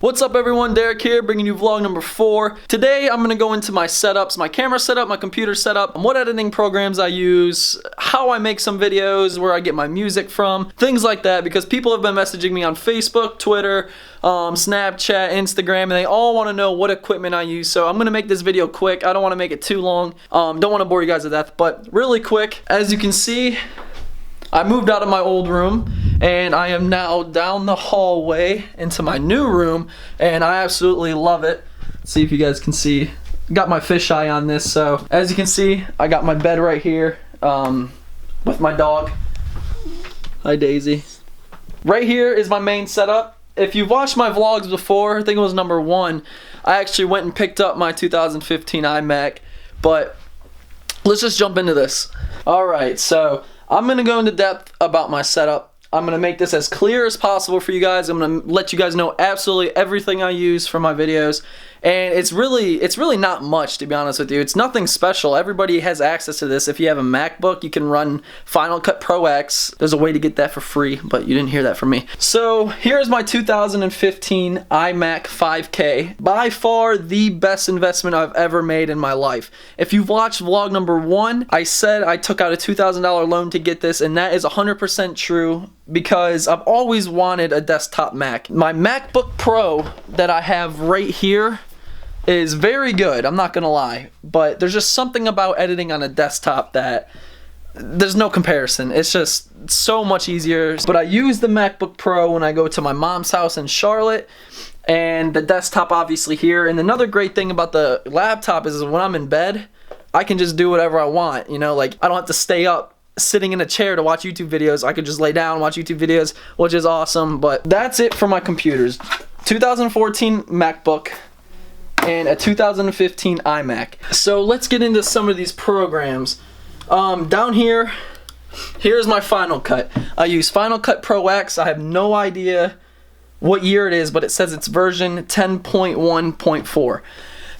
What's up everyone, Derek here, bringing you vlog number 4. Today I'm going to go into my setups, my camera setup, my computer setup, what editing programs I use, how I make some videos, where I get my music from, things like that, because people have been messaging me on Facebook, Twitter, Snapchat, Instagram, and they all want to know what equipment I use. So I'm going to make this video quick. I don't want to make it too long. Don't want to bore you guys to death, but really quick. As you can see, I moved out of my old room and I am now down the hallway into my new room, and I absolutely love it. Let's see if you guys can see. Got my fisheye on this, so as you can see, I got my bed right here with my dog. Hi Daisy. Right here is my main setup. If you've watched my vlogs before, I think it was number 1, I actually went and picked up my 2015 iMac, but let's just jump into this. Alright, so I'm going to go into depth about my setup. I'm going to make this as clear as possible for you guys. I'm going to let you guys know absolutely everything I use for my videos. And it's really not much, to be honest with you. It's nothing special. Everybody has access to this. If you have a MacBook, you can run Final Cut Pro X. There's a way to get that for free, but you didn't hear that from me. So here's my 2015 iMac 5K. By far the best investment I've ever made in my life. If you've watched vlog number 1, I said I took out a $2,000 loan to get this, and that is 100% true, because I've always wanted a desktop Mac. My MacBook Pro that I have right here is very good, I'm not gonna lie, but there's just something about editing on a desktop that there's no comparison. It's just so much easier. But I use the MacBook Pro when I go to my mom's house in Charlotte, and the desktop obviously here. And another great thing about the laptop is when I'm in bed, I can just do whatever I want, you know, like I don't have to stay up sitting in a chair to watch YouTube videos. I could just lay down and watch YouTube videos, which is awesome. But that's it for my computers. 2014 MacBook and a 2015 iMac. So let's get into some of these programs. Down here, here's my Final Cut. I use Final Cut Pro X. I have no idea what year it is, but it says it's version 10.1.4.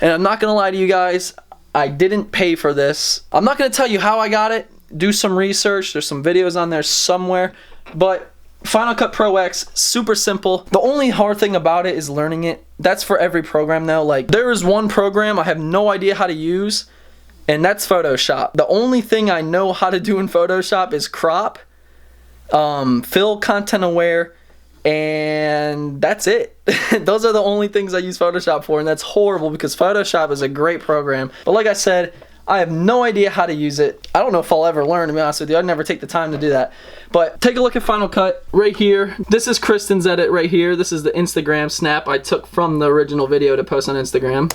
And I'm not gonna lie to you guys, I didn't pay for this. I'm not gonna tell you how I got it. Do some research. There's some videos on there somewhere, but Final Cut Pro X, super simple. The only hard thing about it is learning it. That's for every program though. Like, there is one program I have no idea how to use, and that's Photoshop. The only thing I know how to do in Photoshop is crop, fill, content aware, and that's it. Those are the only things I use Photoshop for, and that's horrible because Photoshop is a great program. But like I said, I have no idea how to use it. I don't know if I'll ever learn, to be honest with you. I'd never take the time to do that. But take a look at Final Cut right here. This is Kristen's edit right here. This is the Instagram snap I took from the original video to post on Instagram.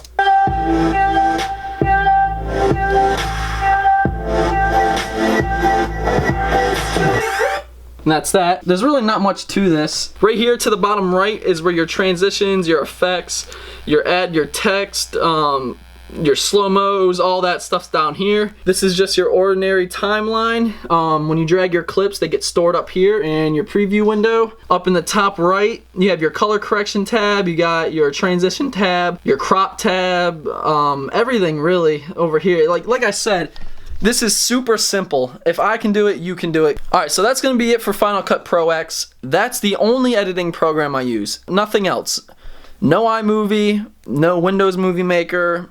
And that's that. There's really not much to this. Right here to the bottom right is where your transitions, your effects, your your text, your slow-mos, all that stuff's down here. This is just your ordinary timeline. When you drag your clips, they get stored up here in your preview window. Up in the top right, you have your color correction tab, you got your transition tab, your crop tab, everything really over here. Like I said, this is super simple. If I can do it, you can do it. Alright, so that's gonna be it for Final Cut Pro X. That's the only editing program I use. Nothing else. No iMovie, no Windows Movie Maker,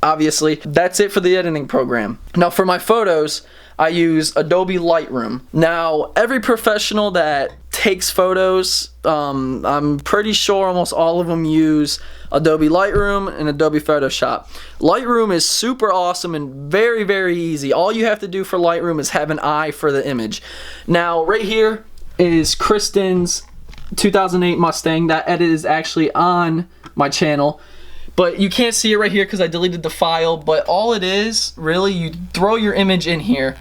obviously. That's it for the editing program. Now for my photos, I use Adobe Lightroom. Now every professional that takes photos, I'm pretty sure almost all of them use Adobe Lightroom and Adobe Photoshop. Lightroom is super awesome and very, very easy. All you have to do for Lightroom is have an eye for the image. Now right here is Kristen's 2008 Mustang. That edit is actually on my channel, but you can't see it right here because I deleted the file. But all it is, really, you throw your image in here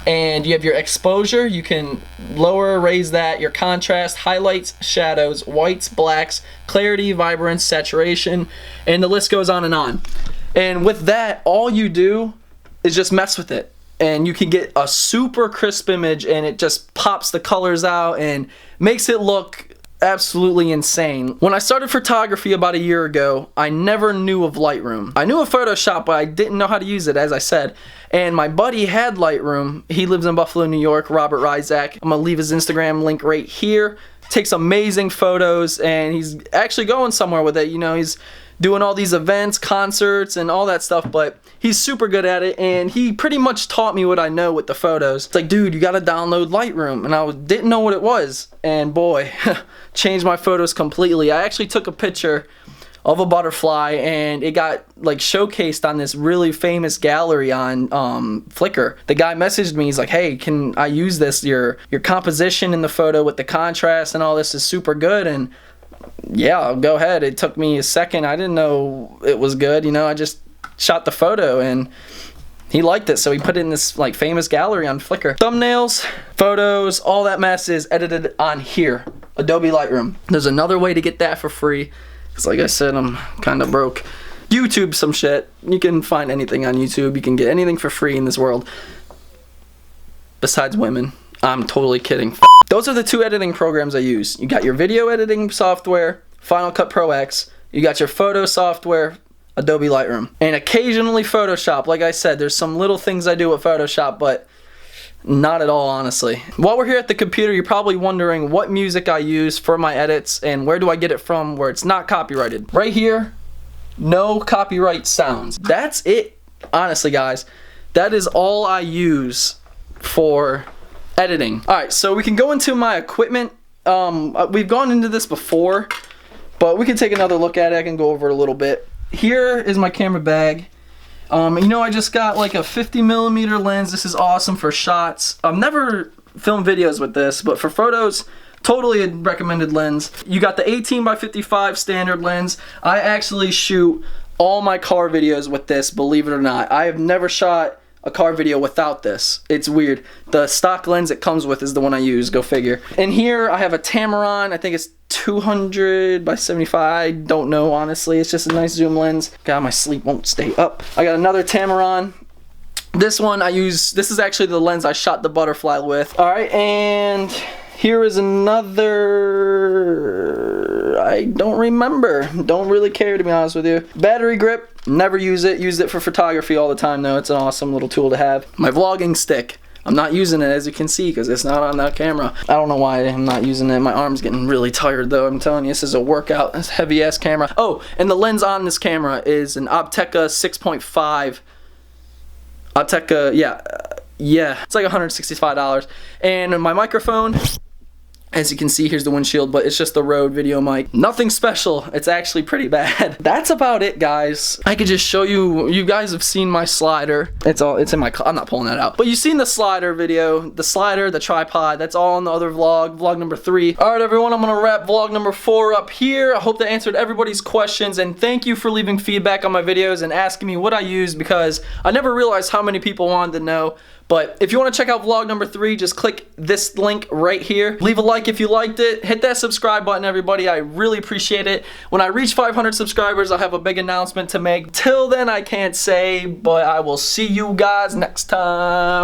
and you have your exposure. You can lower, raise that, your contrast, highlights, shadows, whites, blacks, clarity, vibrance, saturation, and the list goes on and on. And with that, all you do is just mess with it, and you can get a super crisp image, and it just pops the colors out and makes it look absolutely insane. When I started photography about a year ago, I never knew of Lightroom. I knew of Photoshop, but I didn't know how to use it, as I said. And my buddy had Lightroom. He lives in Buffalo, New York, Robert Rizak. I'm gonna leave his Instagram link right here. takes amazing photos, and he's actually going somewhere with it. You know, he's doing all these events, concerts, and all that stuff, but he's super good at it, and he pretty much taught me what I know with the photos. It's like, dude, you gotta download Lightroom, and I didn't know what it was, and boy, changed my photos completely. I actually took a picture of a butterfly, and it got like showcased on this really famous gallery on Flickr. The guy messaged me, he's like, hey, can I use this? Your composition in the photo with the contrast and all this is super good. And yeah, go ahead. It took me a second. I didn't know it was good, you know. I just shot the photo and he liked it, so he put it in this like famous gallery on Flickr. Thumbnails, photos, all that mess is edited on here, Adobe Lightroom. There's another way to get that for free. Because like I said, I'm kind of broke. YouTube some shit. You can find anything on YouTube. You can get anything for free in this world. Besides women. I'm totally kidding. Those are the two editing programs I use. You got your video editing software, Final Cut Pro X. You got your photo software, Adobe Lightroom. And occasionally Photoshop. Like I said, there's some little things I do with Photoshop, but not at all, honestly. While we're here at the computer, you're probably wondering what music I use for my edits and where do I get it from where it's not copyrighted. Right here, no copyright sounds. That's it, honestly, guys. That is all I use for editing. Alright, so we can go into my equipment. We've gone into this before, but we can take another look at it. I can go over it a little bit. Here is my camera bag. You know, I just got like a 50mm lens. This is awesome for shots. I've never filmed videos with this, but for photos, totally a recommended lens. You got the 18x55 standard lens. I actually shoot all my car videos with this, believe it or not. I have never shot a car video without this. It's weird. The stock lens it comes with is the one I use, go figure. And here I have a Tamron, I think it's 200x75, I don't know honestly, it's just a nice zoom lens. God, my sleep won't stay up. I got another Tamron. This one I use, this is actually the lens I shot the butterfly with. Alright, and here is another, I don't remember, don't really care to be honest with you. Battery grip, never use it for photography all the time though. It's an awesome little tool to have. My vlogging stick, I'm not using it as you can see because it's not on that camera. I don't know why I'm not using it. My arm's getting really tired though. I'm telling you, this is a workout. This heavy ass camera. Oh, and the lens on this camera is an Optica 6.5. Optica, yeah, it's like $165. And my microphone, as you can see, here's the windshield, but it's just the Rode video mic. Nothing special. It's actually pretty bad. That's about it, guys. I could just show you. You guys have seen my slider. It's in my, I'm not pulling that out. But you've seen the slider video, the slider, the tripod. That's all in the other vlog number 3. All right, everyone, I'm gonna wrap vlog number 4 up here. I hope that answered everybody's questions, and thank you for leaving feedback on my videos and asking me what I use, because I never realized how many people wanted to know. But if you want to check out vlog number 3, just click this link right here. Leave a like if you liked it. Hit that subscribe button, everybody. I really appreciate it. When I reach 500 subscribers, I'll have a big announcement to make. Till then, I can't say, but I will see you guys next time.